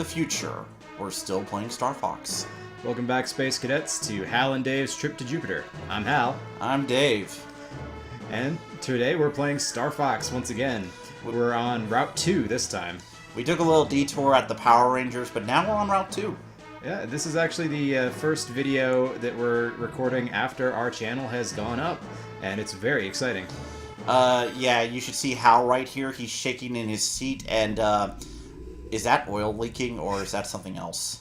future, we're still playing Star Fox. Welcome back, Space Cadets, to Hal and Dave's Trip to Jupiter. I'm Hal. I'm Dave. And today we're playing Star Fox once again. We're on Route 2 this time. We took a little detour at the Power Rangers, but now we're on Route 2. Yeah, this is actually the first video that we're recording after our channel has gone up, and it's very exciting. Yeah, you should see Hal right here. He's shaking in his seat, and, is that oil leaking, or is that something else?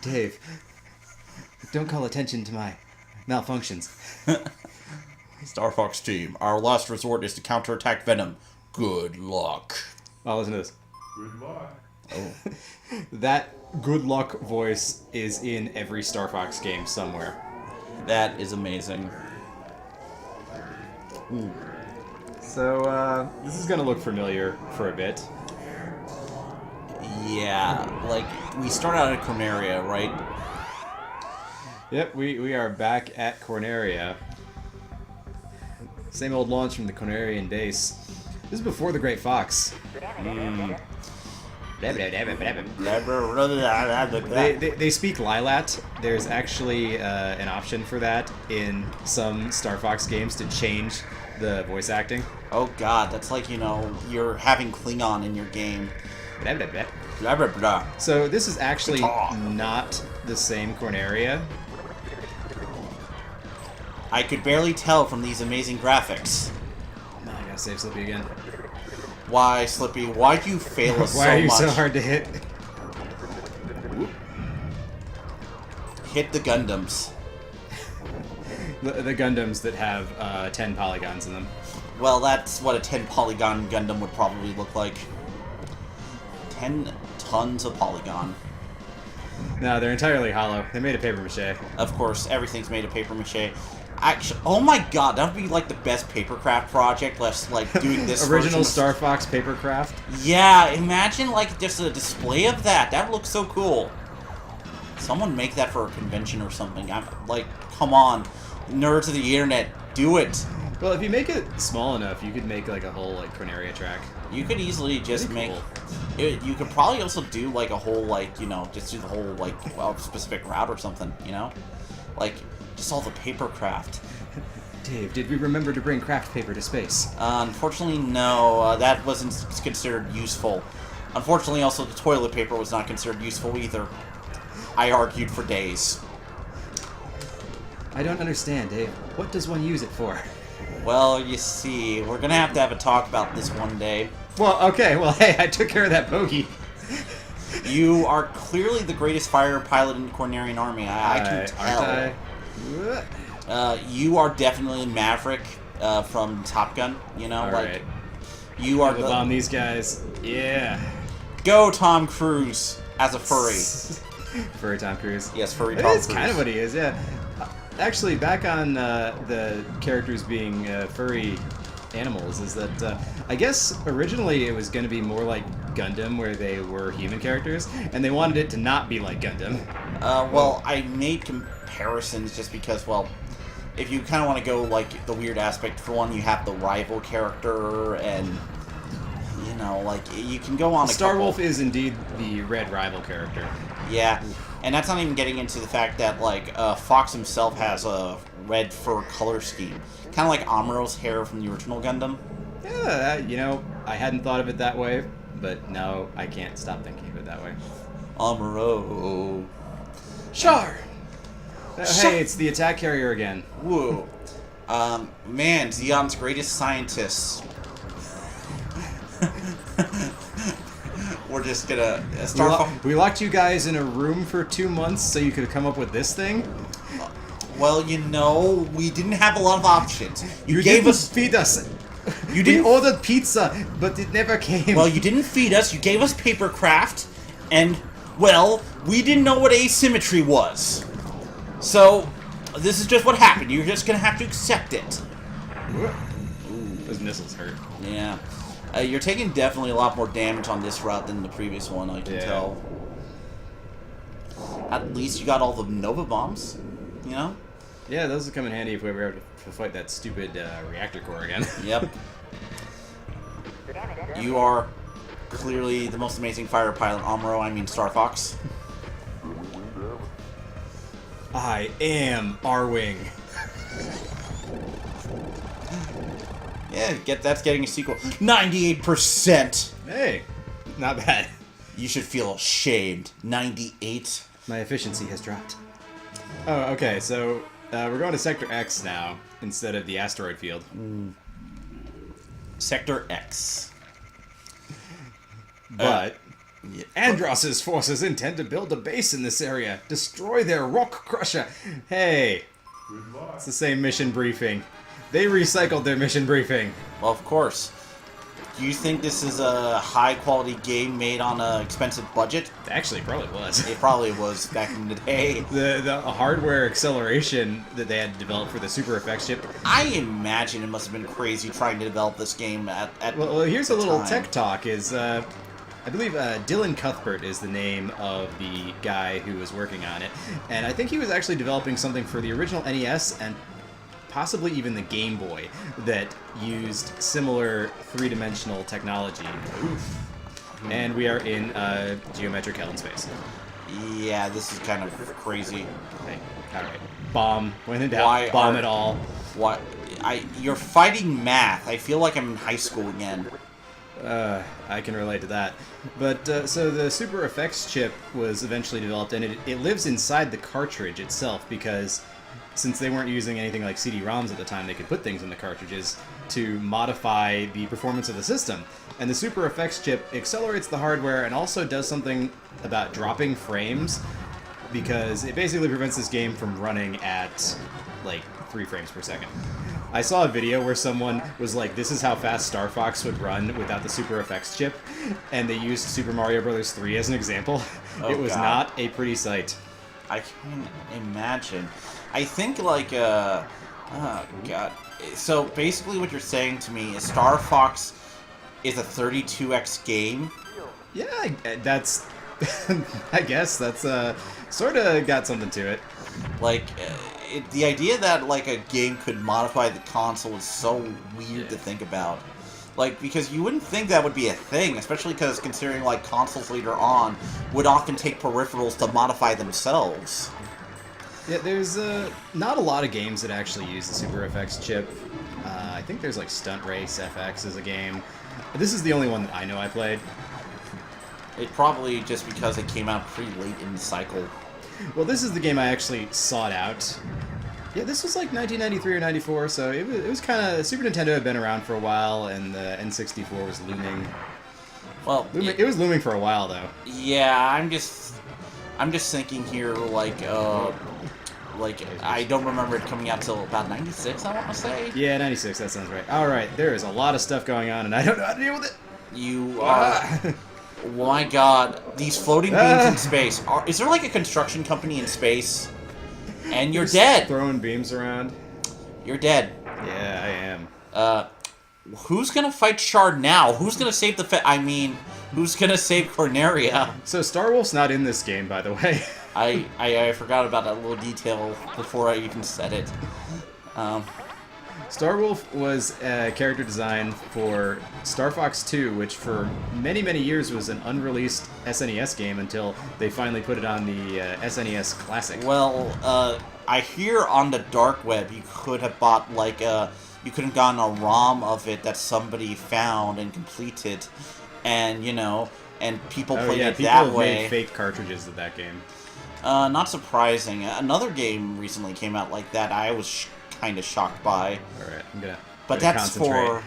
Dave, don't call attention to my malfunctions. Star Fox team, our last resort is to counterattack Venom. Good luck. Oh, listen to this. Good luck. Oh. That good luck voice is in every Star Fox game somewhere. That is amazing. Ooh. So, this is gonna look familiar for a bit. Yeah, like, we start out at Corneria, right? Yep, we are back at Corneria. Same old launch from the Cornerian base. This is before the Great Fox. They speak Lilat. There's actually an option for that in some Star Fox games to change the voice acting. Oh god, that's like, you know, you're having Klingon in your game. Blah, blah, blah. So this is actually not the same Corneria. I could barely tell from these amazing graphics. No, I gotta save Slippy again. Why, Slippy? Why'd you fail us so much? Why are you so hard to hit? Hit the Gundams. The Gundams that have 10 polygons in them. Well, that's what a 10-polygon Gundam would probably look like. 10 tons of polygon. No, they're entirely hollow. They made of paper mache. Of course, everything's made of paper mache. Actually, oh my god, that would be like the best papercraft project. Let's like doing this original Star Fox papercraft. Yeah, imagine like just a display of that. That looks so cool. Someone make that for a convention or something. I'm like, come on, nerds of the internet, do it. Well, if you make it small enough, you could make like a whole like Corneria track. You could easily just make. You could probably also do like a whole like, you know, just do the whole like, well, specific route or something. You know, like. Just all the paper craft. Dave, did we remember to bring craft paper to space? Unfortunately, no. That wasn't considered useful. Unfortunately, also, the toilet paper was not considered useful either. I argued for days. I don't understand, Dave. What does one use it for? Well, you see, we're gonna have a talk about this one day. Well, okay. Well, hey, I took care of that bogey. You are clearly the greatest fighter pilot in the Cornerian Army. I can tell. Aren't I? You are definitely Maverick from Top Gun, you know? All like, right. You are the bomb these guys. Yeah. Go, Tom Cruise, as a furry. Furry Tom Cruise. Yes, furry Tom Cruise. That's kind of what he is, yeah. Actually, back on the characters being furry animals, is that I guess originally it was going to be more like Gundam, where they were human characters, and they wanted it to not be like Gundam. Well, I made comparisons just because, well, if you kind of want to go, like, the weird aspect, for one, you have the rival character, and, you know, like, you can go on a Starwolf is indeed the red rival character. Yeah, and that's not even getting into the fact that, like, Fox himself has a red fur color scheme. Kind of like Amuro's hair from the original Gundam. Yeah, you know, I hadn't thought of it that way, but now I can't stop thinking of it that way. Amuro. Char! Hey, it's the attack carrier again. Whoa. Man, Zeon's greatest scientists. We're just gonna we locked you guys in a room for 2 months so you could come up with this thing? Well, you know, we didn't have a lot of options. You gave us feed us. You didn't. We ordered pizza, but it never came. Well, you didn't feed us. You gave us papercraft, and well, we didn't know what asymmetry was. So, this is just what happened. You're just gonna have to accept it. Ooh, those missiles hurt. Yeah. You're taking definitely a lot more damage on this route than the previous one, I can tell. At least you got all the Nova bombs, you know? Yeah, those will come in handy if we ever have to fight that stupid reactor core again. Yep. You are Clearly the most amazing fighter pilot, Star Fox. I am R-Wing. Yeah, that's getting a sequel. 98%! Hey, not bad. You should feel ashamed. 98. My efficiency has dropped. Oh, okay, so we're going to Sector X now, instead of the asteroid field. Sector X. But Andross's forces intend to build a base in this area. Destroy their rock crusher. Hey, it's the same mission briefing. They recycled their mission briefing. Well, of course. Do you think this is a high-quality game made on an expensive budget? Actually, it probably was. It probably was back in the day. The hardware acceleration that they had to develop for the Super Effects chip. I imagine it must have been crazy trying to develop this game at Well, here's a little time. tech talk. I believe Dylan Cuthbert is the name of the guy who was working on it, and I think he was actually developing something for the original NES and possibly even the Game Boy that used similar three-dimensional technology. Oof. And we are in geometric hell in space. Yeah, this is kind of crazy. Okay. All right. Bomb. When in doubt, bomb it all. What? You're fighting math. I feel like I'm in high school again. I can relate to that. But, so the Super Effects chip was eventually developed, and it lives inside the cartridge itself, because since they weren't using anything like CD-ROMs at the time, they could put things in the cartridges to modify the performance of the system. And the Super Effects chip accelerates the hardware and also does something about dropping frames, because it basically prevents this game from running at, like, 3 frames per second. I saw a video where someone was like, this is how fast Star Fox would run without the Super Effects chip, and they used Super Mario Bros. 3 as an example. Oh, it was God. not a pretty sight. I can imagine. I think, like, oh, God. So, basically what you're saying to me is Star Fox is a 32x game? Yeah, that's... I guess that's, sort of got something to it. Like, the idea that, like, a game could modify the console is so weird to think about. Like, because you wouldn't think that would be a thing, especially because considering, like, consoles later on would often take peripherals to modify themselves. Yeah, there's not a lot of games that actually use the Super FX chip. I think there's, like, Stunt Race FX is a game. This is the only one that I know I played. It probably just because it came out pretty late in the cycle. Well, this is the game I actually sought out. Yeah, this was like 1993 or 94, so it was kind of... Super Nintendo had been around for a while, and the N64 was looming. Well, It was looming for a while, though. Yeah, I'm just thinking here, like I don't remember it coming out till about 96, I want to say. Yeah, 96, that sounds right. Alright, there is a lot of stuff going on, and I don't know how to deal with it. You are... Oh my God, these floating beams in space. Is there like a construction company in space? And you're dead. Throwing beams around. You're dead. Yeah, I am. Who's gonna fight Shard now? Who's gonna save the who's gonna save Corneria? So Starwolf's not in this game, by the way. I forgot about that little detail before I even said it. Starwolf was a character design for Star Fox 2, which for many, many years was an unreleased SNES game until they finally put it on the SNES Classic. Well, I hear on the dark web you could have bought like you could have gotten a ROM of it that somebody found and completed, and and people played it that way. Made fake cartridges of that game. Not surprising. Another game recently came out like that. I was kind of shocked by. Alright, I'm gonna. But that's for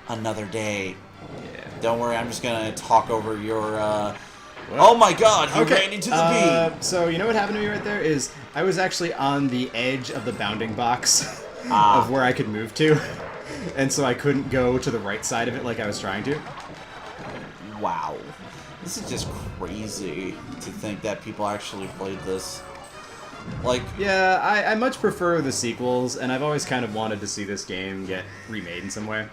another day. Yeah. Don't worry, I'm just gonna talk over your. Oh my God! He ran into the beam. So you know what happened to me right there is I was actually on the edge of the bounding box of where I could move to, and so I couldn't go to the right side of it like I was trying to. Wow, this is just crazy to think that people actually played this. Like, yeah, I much prefer the sequels, and I've always kind of wanted to see this game get remade in some way.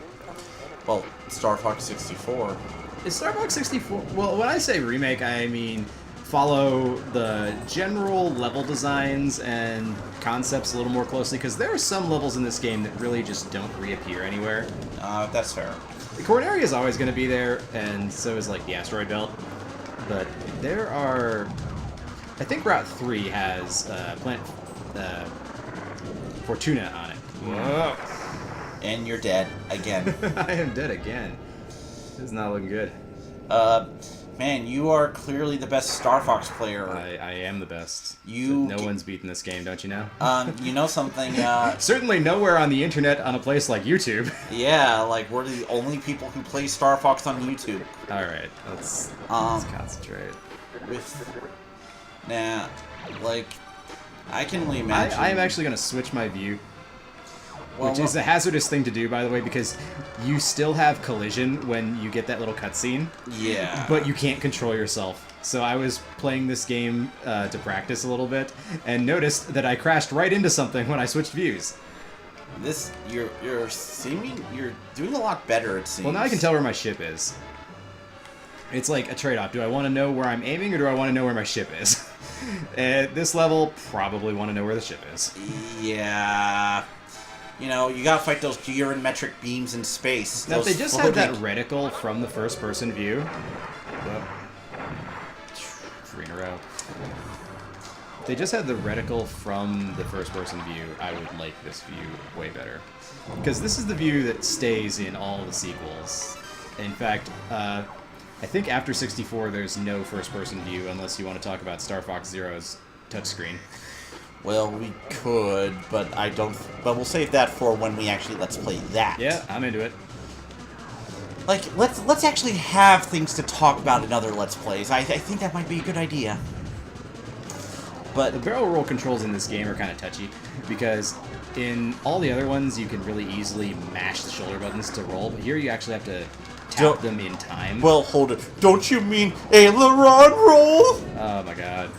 well, Star Fox 64. Is Star Fox 64... Well, when I say remake, I mean follow the general level designs and concepts a little more closely, because there are some levels in this game that really just don't reappear anywhere. That's fair. The Corneria is always going to be there, and so is like the Asteroid Belt. But there are, I think Route 3 has Planet Fortuna on it. Whoa! And you're dead again. I am dead again. This is not looking good. Man, you are clearly the best Star Fox player. I am the best. You no one's beaten this game, don't you know? You know something? Certainly nowhere on the internet on a place like YouTube. Yeah, like we're the only people who play Star Fox on YouTube. All right, let's concentrate. Like, I can only imagine. I am actually going to switch my view. Well, Which is a hazardous thing to do, by the way, because you still have collision when you get that little cutscene. Yeah. But you can't control yourself. So I was playing this game to practice a little bit, and noticed that I crashed right into something when I switched views. You're doing a lot better, it seems. Well, now I can tell where my ship is. It's like a trade-off. Do I want to know where I'm aiming, or do I want to know where my ship is? At this level, probably want to know where the ship is. Yeah. You know, you gotta fight those geometric beams in space. Now, if they just had that reticle from the first-person view... Whoa. 3 in a row. If they just had the reticle from the first-person view, I would like this view way better. Because this is the view that stays in all the sequels. In fact, I think after 64, there's no first-person view, unless you want to talk about Star Fox Zero's touchscreen. Well, we could, but I don't. But we'll save that for when we actually let's play that. Yeah, I'm into it. Like, let's actually have things to talk about in other Let's Plays. I think that might be a good idea. But the barrel roll controls in this game are kind of touchy, because in all the other ones you can really easily mash the shoulder buttons to roll, but here you actually have to tap them in time. Well, hold it. Don't you mean aileron roll? Oh my god.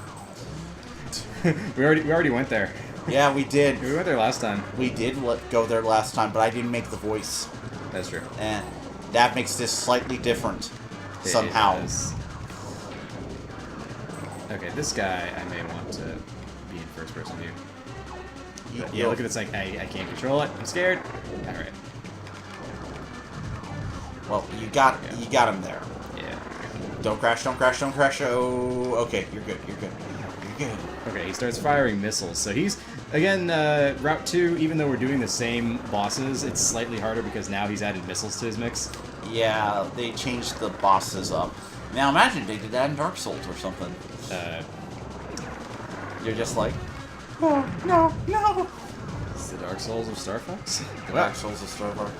we already went there. Yeah, we did. We went there last time. We did go there last time, but I didn't make the voice. That's true. And that makes this slightly different somehow. Okay, this guy I may want to be in first-person view. Yeah, look at this. Like, I can't control it. I'm scared. All right. Well, you got him there. Yeah. Don't crash! Don't crash! Don't crash! Oh, okay. You're good. You're good. You're good. Okay, he starts firing missiles. So he's, again, Route 2, even though we're doing the same bosses, it's slightly harder because now he's added missiles to his mix. Yeah, they changed the bosses up. Now imagine they did that in Dark Souls or something. You're just like, oh, no, no. It's the Dark Souls of Star Fox? Dark Souls of Star Fox.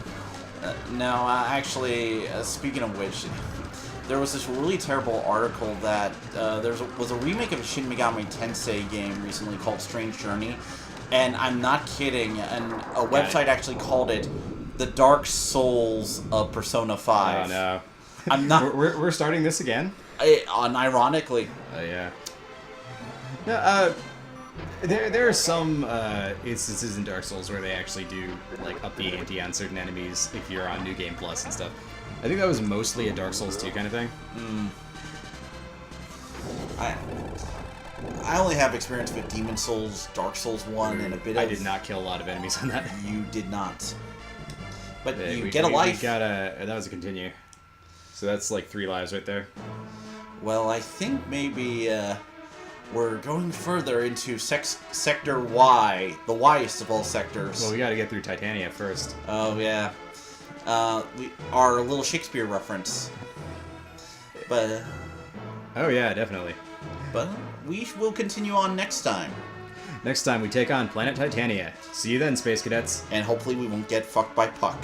No, actually, speaking of which, there was this really terrible article that there was a remake of a Shin Megami Tensei game recently called Strange Journey, and I'm not kidding, and a website actually called it the Dark Souls of Persona 5. Oh, no. I'm not... We're starting this again? Unironically. Oh, yeah. No, there are some instances in Dark Souls where they actually do like up the ante on certain enemies if you're on New Game Plus and stuff. I think that was mostly a Dark Souls 2 kind of thing. I only have experience with Demon Souls, Dark Souls 1, and a bit of... I did not kill a lot of enemies on that. You did not. But yeah, you get a life. That was a continue. So that's like 3 lives right there. Well, I think maybe we're going further into Sector Y, the Yest of all sectors. Well, we gotta get through Titania first. Oh, yeah. Our little Shakespeare reference. But... oh, yeah, definitely. But we will continue on next time. Next time we take on Planet Titania. See you then, Space Cadets. And hopefully we won't get fucked by Puck.